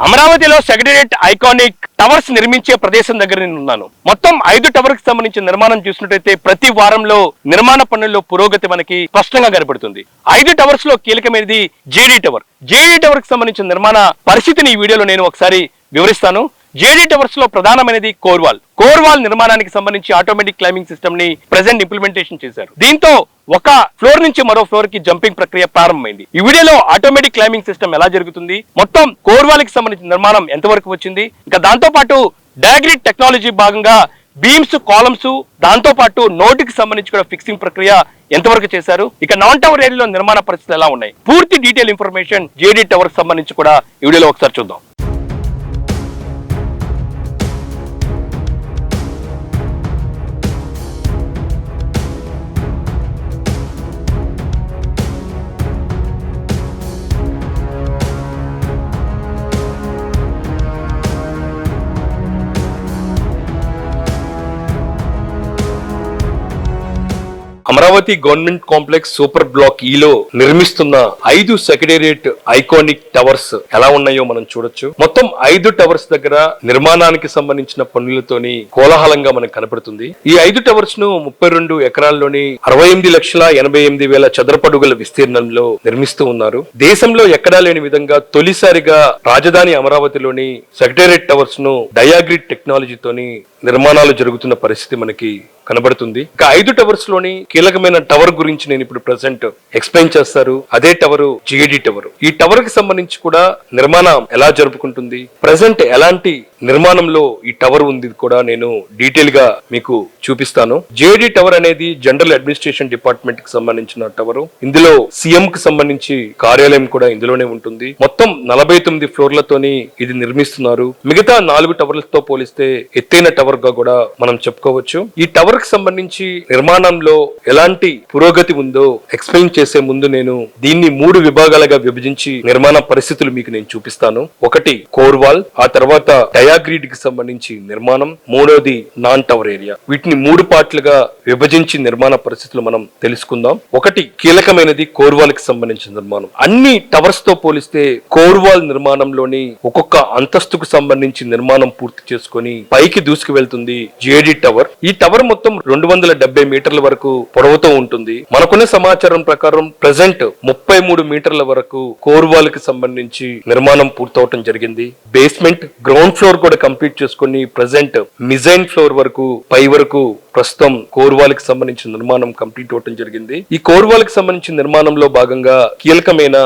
అమరావతిలో secretariat iconic towers నిర్మించే ప్రదేశం దగ్గర నేను ఉన్నాను. మొత్తం 5 టవర్స్ కి సంబంధించిన నిర్మాణం చూసినట్టయితే ప్రతి వారంలో నిర్మాణ పనుల్లో పురోగతి మనకి స్పష్టంగా కనబడుతుంది. 5 టవర్స్ లో కీలకమైనది జేడీ టవర్. జేడీ టవర్ కి సంబంధించిన నిర్మాణ పరిస్థితిని ఈ వీడియోలో నేను ఒకసారి వివరిస్తాను. జేడీ టవర్స్ లో ప్రధానమైనది కోర్ వాల్ నిర్మాణానికి సంబంధించి ఆటోమేటిక్ క్లైంబింగ్ సిస్టమ్ ని ప్రెజెంట్ ఇంప్లిమెంటేషన్ చేశారు. దీంతో ఒక ఫ్లోర్ నుంచి మరో ఫ్లోర్ కి జంపింగ్ ప్రక్రియ ప్రారంభమైంది. ఈ వీడియోలో ఆటోమేటిక్ క్లైంబింగ్ సిస్టమ్ ఎలా జరుగుతుంది, మొత్తం కోర్ వాల్ కి సంబంధించిన నిర్మాణం ఎంతవరకు వచ్చింది, ఇంకా దాంతో పాటు డయాగ్రిడ్ టెక్నాలజీ భాగంగా బీమ్స్, కాలమ్స్, దాంతో పాటు నోటికి సంబంధించి కూడా ఫిక్సింగ్ ప్రక్రియ ఎంతవరకు చేశారు, ఇక నాన్ టవర్ ఏరియాలో నిర్మాణ పరిస్థితులు ఎలా ఉన్నాయి, పూర్తి డీటెయిల్ ఇన్ఫర్మేషన్ జేడీ టవర్ సంబంధించి కూడా ఈ వీడియోలో ఒకసారి చూద్దాం. Amaravati government complex super block ఈలో నిర్మిస్తున్న 5 సెక్రటేరియట్ ఐకానిక్ టవర్స్ ఎలా ఉన్నాయో మనం చూడొచ్చు. మొత్తం 5 టవర్స్ దగ్గర నిర్మాణానికి సంబంధించిన పనులతోని కోలాహలంగా మనకు కనపడుతుంది. ఈ 5 టవర్స్ ను 32 ఎకరాల్లోని 68,88,000 చదరపడుగుల విస్తీర్ణంలో నిర్మిస్తూ ఉన్నారు. దేశంలో ఎక్కడా లేని విధంగా తొలిసారిగా రాజధాని అమరావతిలోని సెక్రటేరియట్ టవర్స్ ను డయాగ్రిడ్ టెక్నాలజీతోని నిర్మాణాలు జరుగుతున్న పరిస్థితి మనకి కనబడుతుంది. ఇక 5 టవర్స్ లోని కీలకమైన టవర్ గురించి నేను ఇప్పుడు ప్రెసెంట్ ఎక్స్ప్లెయిన్ చేస్తారు. అదే టవర్ జిఏడి టవర్. ఈ టవర్ కి సంబంధించి కూడా నిర్మాణం ఎలా జరుపుకుంటుంది, ప్రెసెంట్ ఎలాంటి నిర్మాణంలో ఈ టవర్ ఉంది కూడా నేను డీటెయిల్ గా మీకు చూపిస్తాను. జిఏడి టవర్ అనేది జనరల్ అడ్మినిస్ట్రేషన్ డిపార్ట్మెంట్ కి సంబంధించిన టవర్. ఇందులో సీఎం కి సంబంధించి కార్యాలయం కూడా ఇందులోనే ఉంటుంది. మొత్తం 49 ఫ్లోర్లతోని ఇది నిర్మిస్తున్నారు. మిగతా 4 టవర్లతో పోలిస్తే ఎత్తైన టవర్ గా కూడా మనం చెప్పుకోవచ్చు. ఈ టవర్ కి సంబంధించి నిర్మాణంలో ఎలాంటి పురోగతి ఉందో ఎక్స్ప్లెయిన్ చేసే ముందు నేను దీన్ని 3 విభాగాలుగా విభజించి నిర్మాణ పరిస్థితులు మీకు నేను చూపిస్తాను. ఒకటి కోర్ వాల్, ఆ తర్వాత డయాగ్రిడ్ కి సంబంధించి నిర్మాణం, మూడోది నాన్ టవర్ ఏరియా. వీటిని 3 పార్ట్లుగా విభజించి నిర్మాణ పరిస్థితులు మనం తెలుసుకుందాం. ఒకటి కీలకమైనది కోర్ వాల్ కి సంబంధించిన నిర్మాణం. అన్ని టవర్స్ తో పోలిస్తే కోర్ వాల్ నిర్మాణంలోని ఒక్కొక్క అంతస్తుకు సంబంధించి నిర్మాణం పూర్తి చేసుకుని పైకి దూసుకు వెళ్తుంది జిఏడి టవర్. ఈ టవర్ మొత్తం 270 మీటర్ల వరకు పొడవుతో ఉంటుంది. మనకున్న సమాచారం ప్రకారం ప్రెసెంట్ 33 మీటర్ల వరకు కోర్ వాల్ కి సంబంధించి నిర్మాణం పూర్తవటం జరిగింది. బేస్మెంట్, గ్రౌండ్ ఫ్లోర్ కూడా కంప్లీట్ చేసుకుని ప్రెసెంట్ మిజైన్ ఫ్లోర్ వరకు పై వరకు ప్రస్తుతం కోర్ వాల్ కి సంబంధించిన నిర్మాణం కంప్లీట్ అవటం జరిగింది. ఈ కోర్ వాల్ కి సంబంధించిన నిర్మాణంలో భాగంగా కీలకమైన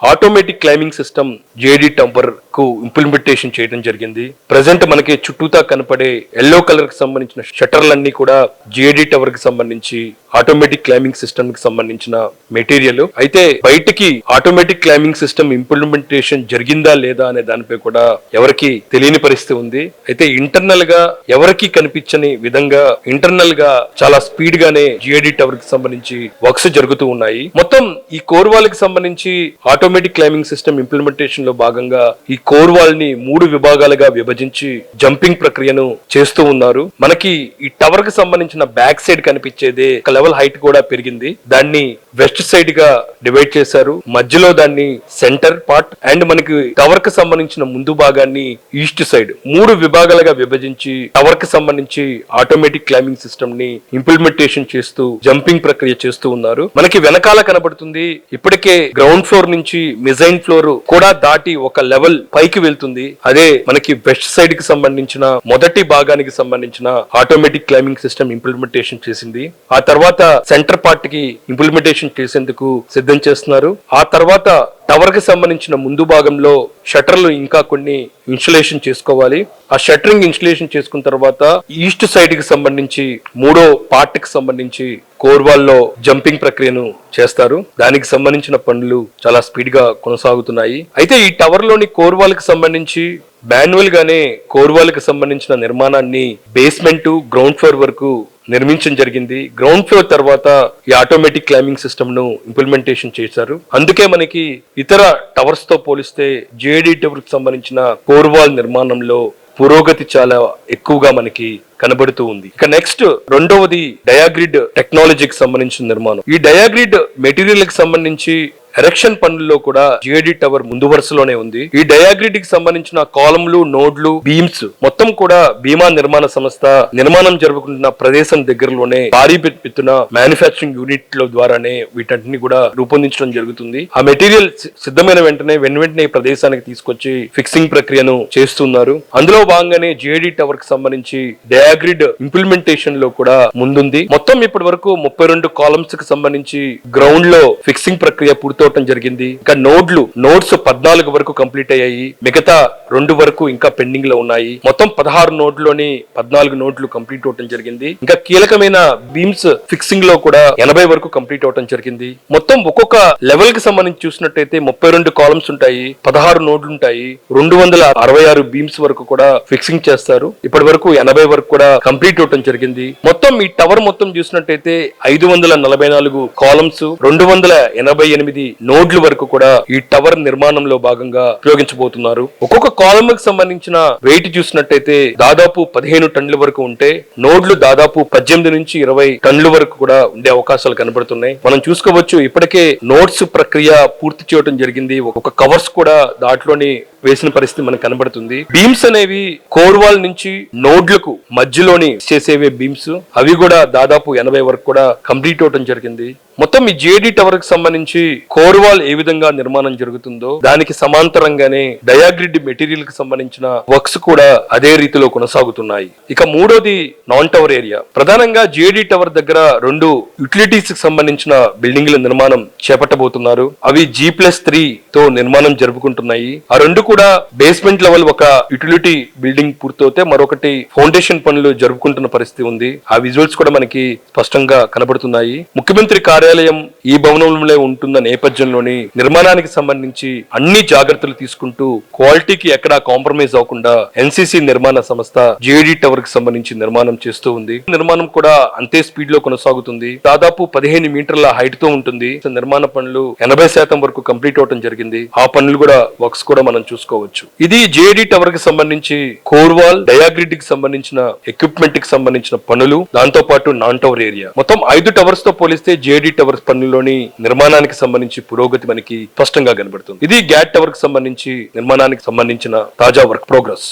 automatic climbing system JD tower కు ఇంప్లిమెంటేషన్ చేయడం జరిగింది. ప్రెసెంట్ మనకి చుట్టూతా కనపడే ఎల్లో కలర్ కి సంబంధించిన షట్టర్లన్నీ కూడా జేడీ టవర్ కి సంబంధించి ఆటోమేటిక్ క్లైంబింగ్ సిస్టమ్ కి సంబంధించిన మెటీరియల్. అయితే బయటికి ఆటోమేటిక్ క్లైంబింగ్ సిస్టమ్ ఇంప్లిమెంటేషన్ జరిగిందా లేదా అనే దానిపై కూడా ఎవరికి తెలియని పరిస్థితి ఉంది. అయితే ఇంటర్నల్ గా ఎవరికి కనిపించని విధంగా ఇంటర్నల్ గా చాలా స్పీడ్ గానే జిఏడి టవర్ కి సంబంధించి వర్క్స్ జరుగుతూ ఉన్నాయి. మొత్తం ఈ కోర్ వాల్ కి సంబంధించి ఆటోమేటిక్ క్లైంబింగ్ సిస్టమ్ ఇంప్లిమెంటేషన్ లో భాగంగా ఈ కోర్ వాల్ ని 3 విభాగాలుగా విభజించి జంపింగ్ ప్రక్రియను చేస్తూ ఉన్నారు. మనకి ఈ టవర్ కి సంబంధించిన బ్యాక్ సైడ్ కనిపించేదే ఒక లెవెల్ హైట్ కూడా పెరిగింది. దాన్ని వెస్ట్ సైడ్ గా డివైడ్ చేశారు. మధ్యలో దాన్ని సెంటర్ పార్ట్ అండ్ మనకి టవర్ కి సంబంధించిన ముందు భాగాన్ని ఈస్ట్ సైడ్ 3 విభాగాలుగా విభజించి టవర్ కి సంబంధించి ఆటోమేటిక్ క్లైంబింగ్ సిస్టమ్ ని ఇంప్లిమెంటేషన్ చేస్తూ జంపింగ్ ప్రక్రియ చేస్తూ ఉన్నారు. మనకి వెనకాల కనబడుతుంది ఇప్పటికే గ్రౌండ్ ఫ్లోర్ నుంచి మిజైన్ ఫ్లోర్ కూడా దాటి ఒక లెవెల్ పైకి వెళ్తుంది. అదే మనకి వెస్ట్ సైడ్ కి సంబంధించిన మొదటి భాగానికి సంబంధించిన ఆటోమేటిక్ క్లైంబింగ్ సిస్టమ్ ఇంప్లిమెంటేషన్ చేసింది. ఆ తర్వాత సెంటర్ పార్ట్ కి ఇంప్లిమెంటేషన్ చేసేందుకు సిద్ధం చేస్తున్నారు. ఆ తర్వాత టవర్ కి సంబంధించిన ముందు భాగంలో షట్టర్లు ఇంకా కొన్ని ఇన్స్టలేషన్ చేసుకోవాలి. ఆ షట్టరింగ్ ఇన్స్టలేషన్ చేసుకున్న తర్వాత ఈస్ట్ సైడ్ కి సంబంధించి 3వ పార్ట్ కి సంబంధించి కోర్ వాల్ లో జంపింగ్ ప్రక్రియను చేస్తారు. దానికి సంబంధించిన పనులు చాలా స్పీడ్ గా కొనసాగుతున్నాయి. అయితే ఈ టవర్ లోని కోర్ వాల్ కి సంబంధించి మాన్యువల్ గానే కోర్ వాల్ కి సంబంధించిన నిర్మాణాన్ని బేస్మెంట్, గ్రౌండ్ ఫ్లోర్ వరకు నిర్మించడం జరిగింది. గ్రౌండ్ ఫ్లోర్ తర్వాత ఈ ఆటోమేటిక్ క్లైంబింగ్ సిస్టమ్ ను ఇంప్లిమెంటేషన్ చేశారు. అందుకే మనకి ఇతర టవర్స్ తో పోలిస్తే జేడీ టవర్ కి సంబంధించిన కోర్ వాల్ నిర్మాణంలో పురోగతి చాలా ఎక్కువగా మనకి కనబడుతూ ఉంది. ఇక నెక్స్ట్ రెండవది డయాగ్రిడ్ టెక్నాలజీకి సంబంధించిన నిర్మాణం. ఈ డయాగ్రిడ్ మెటీరియల్ కి సంబంధించి ఎరెక్షన్ పనుల్లో కూడా జిఐడి టవర్ ముందు వరుసలోనే ఉంది. ఈ డయాగ్రిడ్ కి సంబంధించిన కాలమ్లు, నోడ్లు, బీమ్స్ మొత్తం కూడా భీమా నిర్మాణ సంస్థ నిర్మాణం జరుగుతున్న ప్రదేశం దగ్గరలోనే భారీ ఎత్తున మ్యానుఫ్యాక్చరింగ్ యూనిట్ లో ద్వారానే వీటన్నిటిని కూడా రూపొందించడం జరుగుతుంది. ఆ మెటీరియల్ సిద్ధమైన వెంటనే వెంటనే ఈ ప్రదేశానికి తీసుకొచ్చి ఫిక్సింగ్ ప్రక్రియను చేస్తున్నారు. అందులో భాగంగానే జిఐడి టవర్ కి సంబంధించి డయాగ్రిడ్ ఇంప్లిమెంటేషన్ లో కూడా ముందుంది. మొత్తం ఇప్పటి వరకు 32 కాలమ్స్ కి సంబంధించి గ్రౌండ్ లో ఫిక్సింగ్ ప్రక్రియ పూర్తి జరిగింది. ఇంకా నోడ్స్ 14 వరకు కంప్లీట్ అయ్యాయి. మిగతా 2 వరకు ఇంకా పెండింగ్ లో ఉన్నాయి. మొత్తం 16 నోడ్లోని 14 నోడ్లు కంప్లీట్ అవటం జరిగింది. ఇంకా కీలకమైన బీమ్స్ ఫిక్సింగ్ లో కూడా 80 వరకు కంప్లీట్ అవటం జరిగింది. మొత్తం ఒక్కొక్క లెవెల్ కి సంబంధించి చూసినట్టయితే 32 కాలమ్స్ ఉంటాయి, 16 నోడ్లు ఉంటాయి, 266 బీమ్స్ వరకు కూడా ఫిక్సింగ్ చేస్తారు. ఇప్పటి వరకు 80 వరకు కూడా కంప్లీట్ అవటం జరిగింది. మొత్తం ఈ టవర్ మొత్తం చూసినట్టయితే 544 కాలమ్స్, 288 నోడ్ల వరకు కూడా ఈ టవర్ నిర్మాణంలో భాగంగా ఉపయోగించబోతున్నారు. ఒక్కొక్క కాలమ్ కి సంబంధించిన వెయిట్ చూసినట్టయితే దాదాపు 15 టన్నుల వరకు ఉంటే నోడ్లు దాదాపు 18 నుంచి 20 టన్నుల వరకు కూడా ఉండే అవకాశాలు కనబడుతున్నాయి. మనం చూసుకోవచ్చు ఇప్పటికే నోట్స్ ప్రక్రియ పూర్తి చేయడం జరిగింది. ఒక కవర్స్ కూడా దాంట్లోని వేసిన పరిస్థితి మనకు కనబడుతుంది. బీమ్స్ అనేవి కోర్ వాల్ నుంచి నోడ్లకు మధ్యలోని చేసేవే బీమ్స్, అవి కూడా దాదాపు 80 వరకు కూడా కంప్లీట్ అవడం జరిగింది. మొత్తం ఈ జిఐడి టవర్ కి సంబంధించి కోర్ వాల్ ఏ విధంగా నిర్మాణం జరుగుతుందో దానికి సమాంతరంగానే డయాగ్రిడ్ మెటీరియల్ కి సంబంధించిన వర్క్స్ కూడా అదే రీతిలో కొనసాగుతున్నాయి. ఇక మూడోది నాన్ టవర్ ఏరియా. ప్రధానంగా జిఐడి టవర్ దగ్గర 2 యుటిలిటీస్ కి సంబంధించిన బిల్డింగ్ల నిర్మాణం చేపట్టబోతున్నారు. అవి G+3 తో నిర్మాణం జరుపుకుంటున్నాయి. ఆ 2 కూడా బేస్మెంట్ లెవెల్ ఒక యుటిలిటీ బిల్డింగ్ పూర్తవుతే మరొకటి ఫౌండేషన్ పనులు జరుపుకుంటున్న పరిస్థితి ఉంది. ఆ విజువల్స్ కూడా మనకి స్పష్టంగా కనబడుతున్నాయి. ముఖ్యమంత్రి కార్యాలయం ఈ భవనంలో ఉంటున్న నేపథ్యంలోని నిర్మాణానికి సంబంధించి అన్ని జాగ్రత్తలు తీసుకుంటూ క్వాలిటీకి ఎక్కడా కాంప్రమైజ్ అవ్వకుండా ఎన్సీసీ నిర్మాణ సంస్థ జిఐడి టవర్ కి సంబంధించి నిర్మాణం చేస్తూ ఉంది. నిర్మాణం కూడా అంతే స్పీడ్ లో కొనసాగుతుంది. దాదాపు 15 మీటర్ల హైట్ తో ఉంటుంది. నిర్మాణ పనులు 80% వరకు కంప్లీట్ అవడం జరిగింది. ఆ పనులు కూడా వర్క్స్ కూడా మనం చూసుకోవచ్చు. ఇది జిఐడి టవర్ కి సంబంధించి కోర్ వాల్, డయాగ్రిడ్ కి సంబంధించిన ఎక్విప్మెంట్ కి సంబంధించిన పనులు, దాంతో పాటు నాన్ టవర్ ఏరియా. మొత్తం 5 టవర్స్ తో పోలిస్తే జిఐడి టవర్స్ పనుల్లోని నిర్మాణానికి సంబంధించి పురోగతి మనకి స్పష్టంగా కనబడుతుంది. ఇది గ్యాట్ టవర్ కి సంబంధించి నిర్మాణానికి సంబంధించిన తాజా వర్క్ ప్రోగ్రెస్.